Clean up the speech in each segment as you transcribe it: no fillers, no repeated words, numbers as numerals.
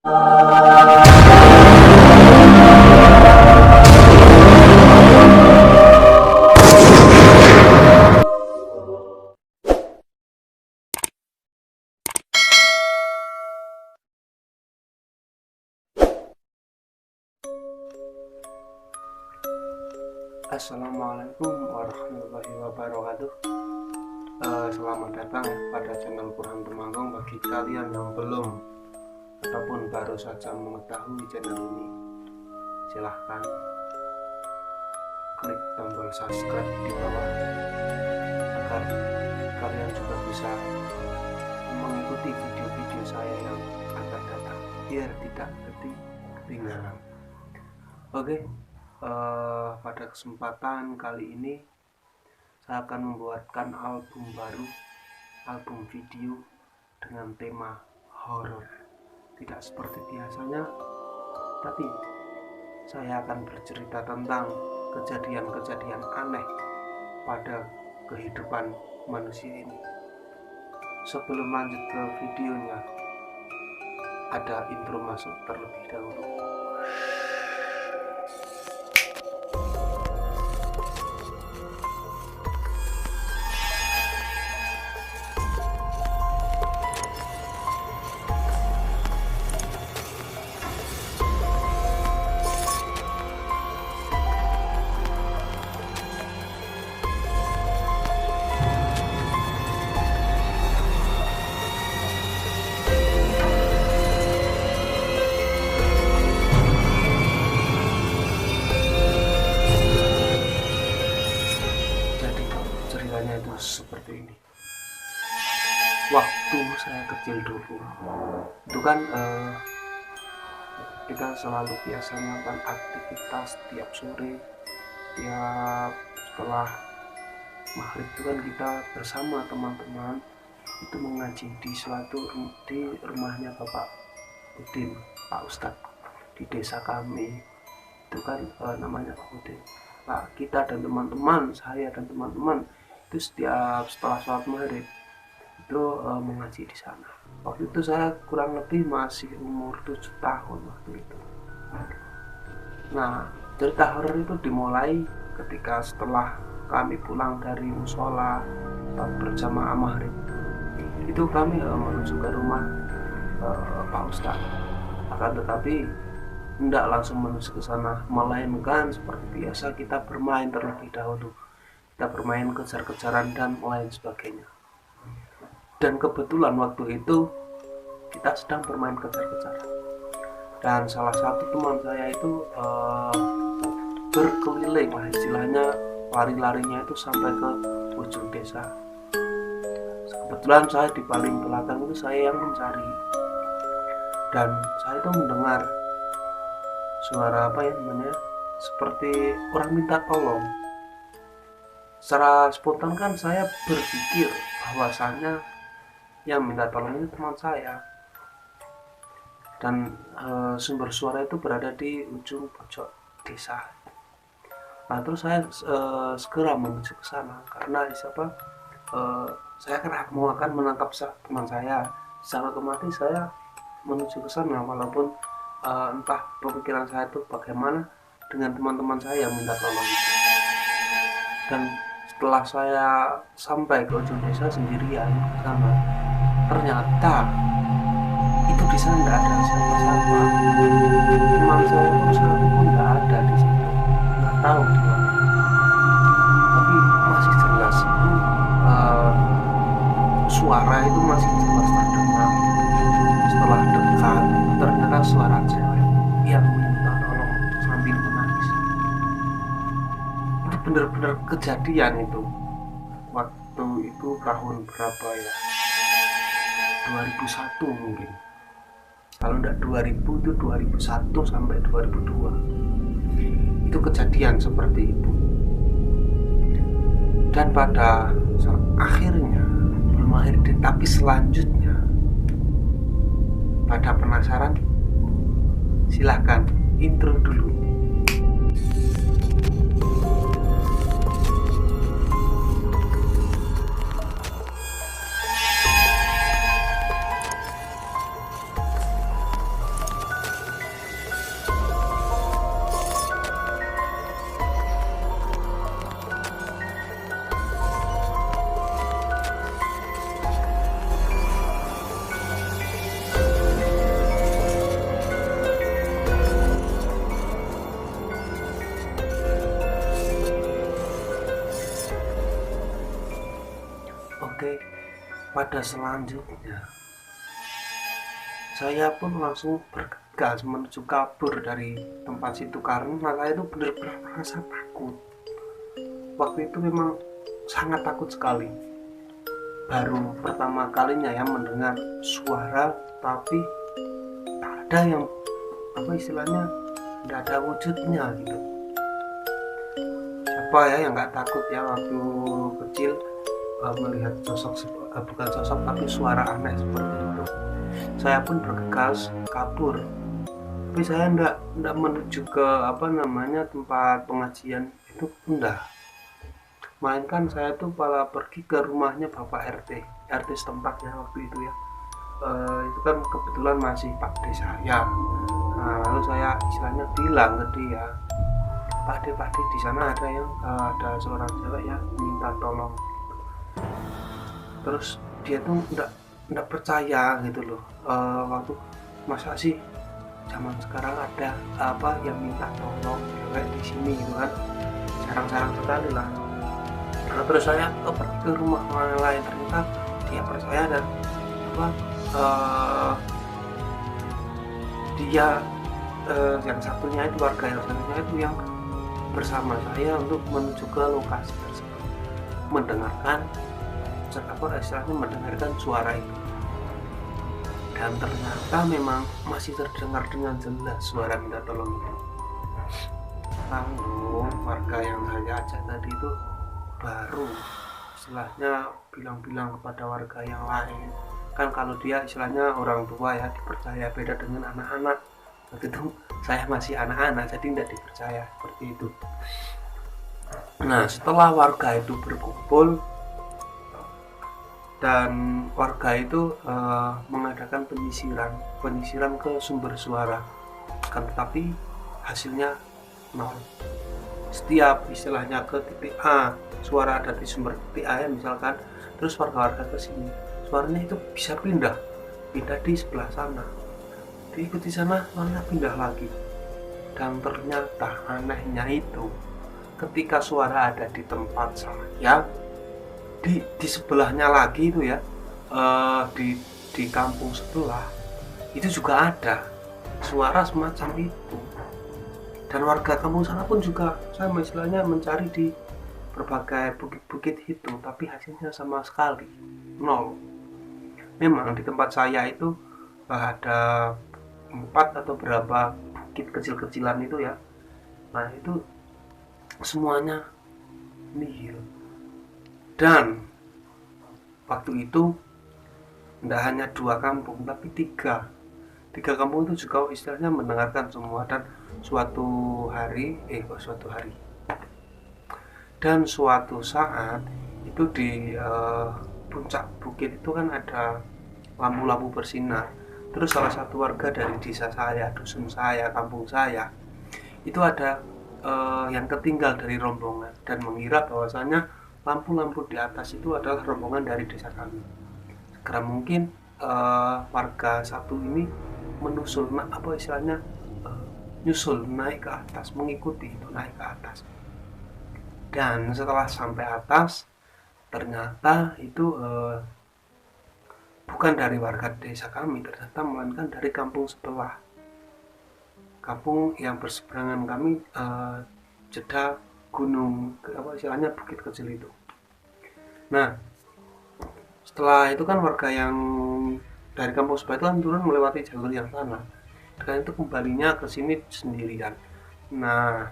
Assalamualaikum warahmatullahi wabarakatuh. Selamat datang pada channel Burhan Temanggung. Bagi kalian yang belum ataupun baru saja mengetahui channel ini, silahkan klik tombol subscribe di bawah agar kalian juga bisa mengikuti video-video saya yang akan datang biar tidak ketinggalan. Oke. Pada kesempatan kali ini saya akan membuatkan album baru, album video dengan tema horor. Tidak seperti biasanya, tapi saya akan bercerita tentang kejadian-kejadian aneh pada kehidupan manusia ini. Sebelum lanjut ke videonya, ada intro masuk terlebih dahulu. Itu seperti ini. Waktu saya kecil dulu itu kan kita selalu biasa melakukan aktivitas tiap sore, tiap setelah maghrib itu kan kita bersama teman-teman itu mengaji di rumahnya Bapak Udin, Pak Ustadz di desa kami itu kan namanya Pak Udin. Pak, kita dan teman-teman, saya dan teman-teman itu setiap setelah sholat maghrib itu mengaji di sana. Waktu itu saya kurang lebih masih umur 7 tahun waktu itu. Nah, cerita horor itu dimulai ketika setelah kami pulang dari musola atau berjamaah maghrib. Itu kami menuju ke rumah Pak Ustadz. Akan tetapi tidak langsung menuju ke sana, melainkan seperti biasa kita bermain terlebih dahulu. Kita bermain kejar-kejaran dan lain sebagainya. Dan kebetulan waktu itu kita sedang bermain kejar-kejaran. Dan salah satu teman saya itu berkeliling lah istilahnya, lari-larinya itu sampai ke ujung desa. Kebetulan saya di paling belakang itu saya yang mencari. Dan saya itu mendengar suara seperti orang minta tolong. Secara spontan kan saya berpikir bahwasannya yang minta tolong itu teman saya, dan sumber suara itu berada di ujung pojok desa. Nah, terus saya segera menuju ke sana karena saya akan menangkap teman saya. Secara otomatis saya menuju ke sana walaupun entah pemikiran saya itu bagaimana dengan teman-teman saya yang minta tolong itu. Dan setelah saya sampai ke ujung desa sendirian ke sana, ternyata itu di sana tidak ada siapa-siapa. Teman saya pun tidak ada di situ, nggak tahu di mana. Tapi masih jelas itu suara itu masih jelas terdengar. Setelah dekat, ternyata suara cewek yang minta tolong sambil menangis. Benar-benar kejadian itu. Waktu itu tahun berapa ya, 2001 mungkin, kalau enggak 2000 itu 2001 sampai 2002 itu kejadian seperti itu. Dan pada akhirnya belum akhir, tapi selanjutnya pada penasaran, silahkan intro dulu. pada selanjutnya saya pun langsung bergegas menuju kabur dari tempat situ karena saya itu benar-benar merasa takut. Waktu itu memang sangat takut sekali. Baru pertama kalinya ya mendengar suara, tapi tak ada yang apa istilahnya, tidak ada wujudnya gitu. Siapa ya yang nggak takut ya waktu kecil melihat sosok bukan sosok tapi suara aneh seperti itu. Saya pun bergegas kabur, tapi saya enggak menuju ke apa namanya tempat pengajian itu, enggak, melainkan saya tuh malah pergi ke rumahnya Bapak RT setempat ya waktu itu ya. Itu kan kebetulan masih Pak D saya. Nah, lalu saya istilahnya bilang ke dia, Pak D di sana ada yang ada seorang cewek ya minta tolong. Terus dia tuh enggak percaya gitu loh. Waktu masa sih zaman sekarang ada apa yang minta tolong cewek di sini gitu kan, jarang-jarang sekali lah. Nah, terus saya pergi ke rumah orang lain, ternyata dia percaya dan apa dia yang satunya itu warga yang satunya itu yang bersama saya untuk menuju ke lokasi tersebut, mendengarkan apa istilahnya mendengarkan suara itu. Dan ternyata memang masih terdengar dengan jelas suara minta tolong itu. Lalu warga yang saya ajak tadi itu baru istilahnya bilang-bilang kepada warga yang lain, kan kalau dia istilahnya orang tua ya dipercaya, beda dengan anak-anak. Waktu itu saya masih anak-anak jadi tidak dipercaya seperti itu. Nah, setelah warga itu berkumpul dan warga itu mengadakan penyisiran ke sumber suara, kan tetapi hasilnya nol. Setiap istilahnya ke titik A, suara ada di sumber titik A ya misalkan, terus warga-warga ke sini, suaranya itu bisa pindah di sebelah sana, diikuti sana, suaranya pindah lagi. Dan ternyata anehnya itu ketika suara ada di tempat saya, di sebelahnya lagi itu ya, di kampung sebelah itu juga ada suara semacam itu. Dan warga kampung sana pun juga sama istilahnya mencari di berbagai bukit-bukit itu, tapi hasilnya sama sekali nol. Memang di tempat saya itu ada 4 atau berapa bukit kecil-kecilan itu ya, nah itu semuanya nihil. Dan waktu itu tidak hanya 2 kampung tapi 3 kampung itu juga istilahnya mendengarkan semua. Dan suatu saat itu di puncak bukit itu kan ada lampu-lampu bersinar. Terus salah satu warga dari desa saya, dusun saya, kampung saya itu ada yang ketinggal dari rombongan dan mengira bahwasanya lampu-lampu di atas itu adalah rombongan dari desa kami. Segera mungkin warga satu ini menusul, apa istilahnya, nyusul naik ke atas, mengikuti itu naik ke atas. Dan setelah sampai atas, ternyata itu bukan dari warga desa kami, ternyata melainkan dari kampung sebelah, kampung yang berseberangan kami, jeda gunung, apa istilahnya bukit kecil itu. Nah, setelah itu kan warga yang dari kampung sebelah itu kan turun melewati jalur yang sana, dan itu kembalinya ke sini sendirian. Nah,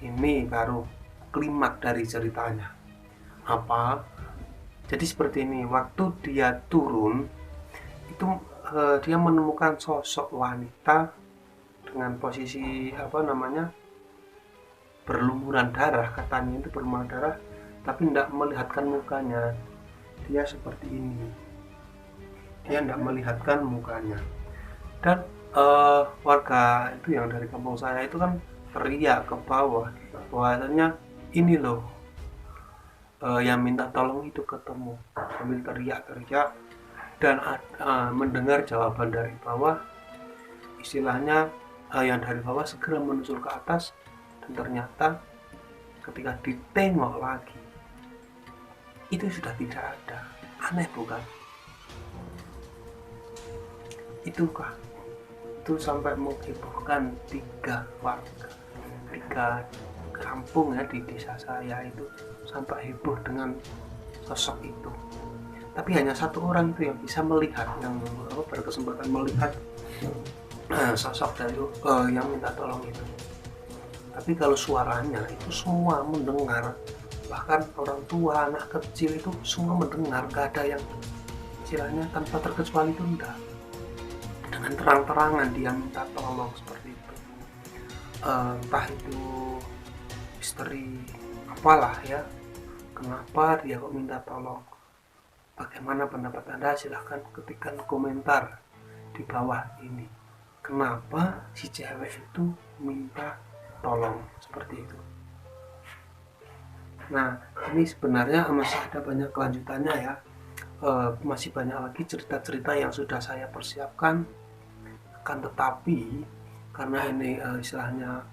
ini baru klimak dari ceritanya. Apa? Jadi seperti ini, waktu dia turun itu dia menemukan sosok wanita dengan posisi apa namanya, berlumuran darah, katanya itu berlumuran darah, tapi tidak melihatkan mukanya. Dia seperti ini, dia tidak melihatkan mukanya. Dan warga itu yang dari kampung saya itu kan teriak ke bawah bahwasanya ini loh, yang minta tolong itu ketemu, sambil teriak-teriak. Dan mendengar jawaban dari bawah, istilahnya yang dari bawah segera menusul ke atas. Dan ternyata ketika ditengok lagi, itu sudah tidak ada. Aneh bukan? Itu kah, itu sampai menghebohkan 3 warga, 3 kampung ya di desa saya itu, sampai heboh dengan sosok itu. Tapi hanya 1 orang itu yang bisa melihat, yang berkesempatan melihat sosok dari yang minta tolong itu. Tapi kalau suaranya itu semua mendengar, bahkan orang tua, anak kecil itu semua mendengar, gak ada yang istilahnya tanpa terkecuali itu enggak. Dengan terang-terangan dia minta tolong seperti itu. Entah itu misteri apalah ya, kenapa dia kok minta tolong. Bagaimana pendapat Anda? Silahkan ketikkan komentar di bawah ini. Kenapa si cewek itu minta tolong seperti itu? Nah, ini sebenarnya masih ada banyak kelanjutannya ya. Masih banyak lagi cerita-cerita yang sudah saya persiapkan. Akan tetapi karena ini istilahnya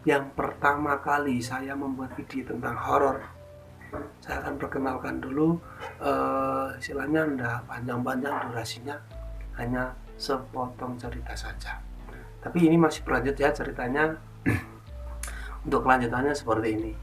yang pertama kali saya membuat video tentang horor, saya akan perkenalkan dulu, istilahnya enggak panjang-panjang durasinya, hanya sepotong cerita saja. Tapi ini masih berlanjut ya ceritanya. Untuk kelanjutannya seperti ini.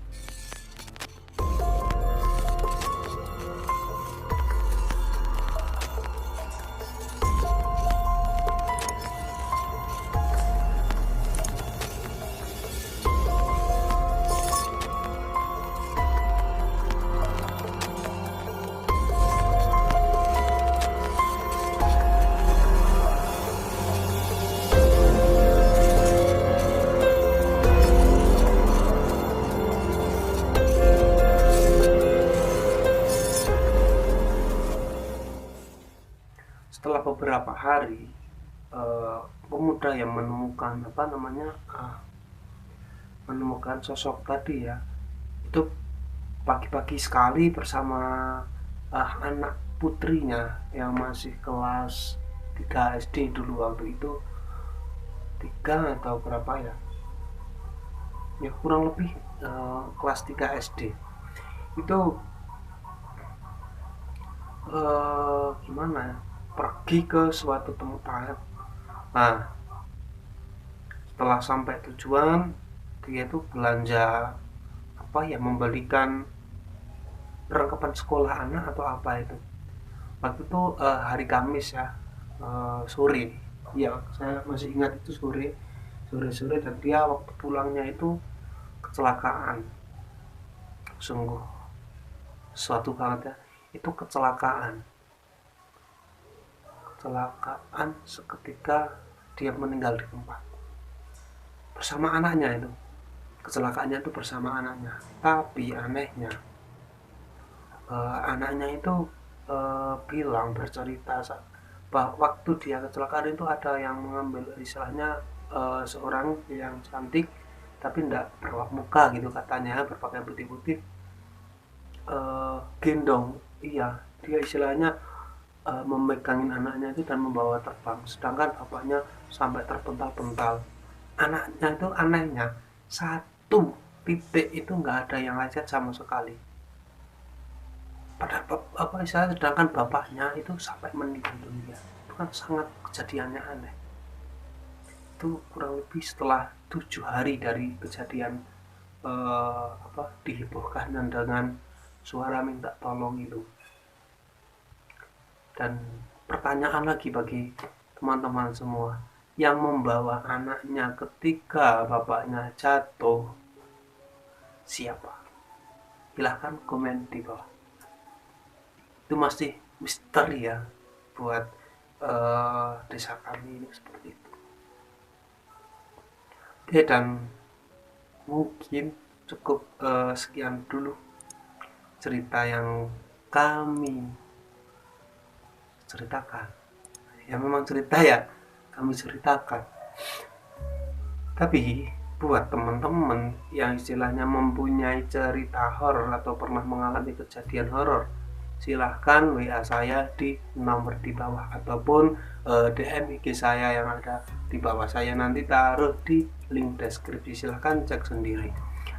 Setelah beberapa hari, pemuda yang menemukan menemukan sosok tadi ya, itu pagi-pagi sekali bersama anak putrinya yang masih kelas 3 SD dulu waktu itu, 3 atau berapa ya, ya kurang lebih kelas 3 SD itu gimana ya, pergi ke suatu tempat. Nah, setelah sampai tujuan, dia itu belanja membelikan perlengkapan sekolah anak atau apa itu. Waktu itu hari Kamis ya, sore. Ya, saya masih ingat itu sore dan dia waktu pulangnya itu kecelakaan. Sungguh suatu banget ya, itu kecelakaan seketika dia meninggal di tempat bersama anaknya. Itu kecelakaannya itu bersama anaknya, tapi anehnya anaknya itu bercerita bahwa waktu dia kecelakaan itu ada yang mengambil istilahnya seorang yang cantik tapi tidak berwak muka gitu katanya, berpakaian putih-putih, gendong, iya dia istilahnya memegangin anaknya itu dan membawa terbang, sedangkan bapaknya sampai terpental-pental. Anaknya itu anehnya 1 titik itu nggak ada yang lecet sama sekali, padahal sedangkan bapaknya itu sampai meninggal dunia. Itu kan sangat kejadiannya aneh. Itu kurang lebih setelah 7 hari dari kejadian dihebohkan dengan suara minta tolong itu. Dan pertanyaan lagi bagi teman-teman semua, yang membawa anaknya ketika bapaknya jatuh siapa? Silahkan komen di bawah. Itu masih misteri ya buat desa kami ini seperti itu. Oke, dan mungkin cukup sekian dulu cerita yang kami ceritakan. Ya memang cerita ya kami ceritakan, tapi buat teman-teman yang istilahnya mempunyai cerita horor atau pernah mengalami kejadian horor, silahkan WA saya di nomor di bawah ataupun DM IG saya yang ada di bawah. Saya nanti taruh di link deskripsi, silahkan cek sendiri.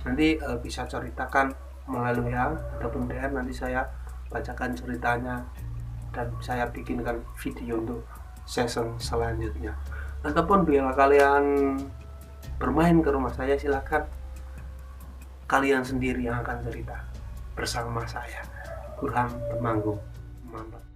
Nanti bisa ceritakan melalui WA ataupun DM, nanti saya bacakan ceritanya dan saya bikinkan video untuk season selanjutnya. Ataupun bila kalian bermain ke rumah saya, silakan kalian sendiri yang akan cerita bersama saya, Burhan Temanggung. Mantap.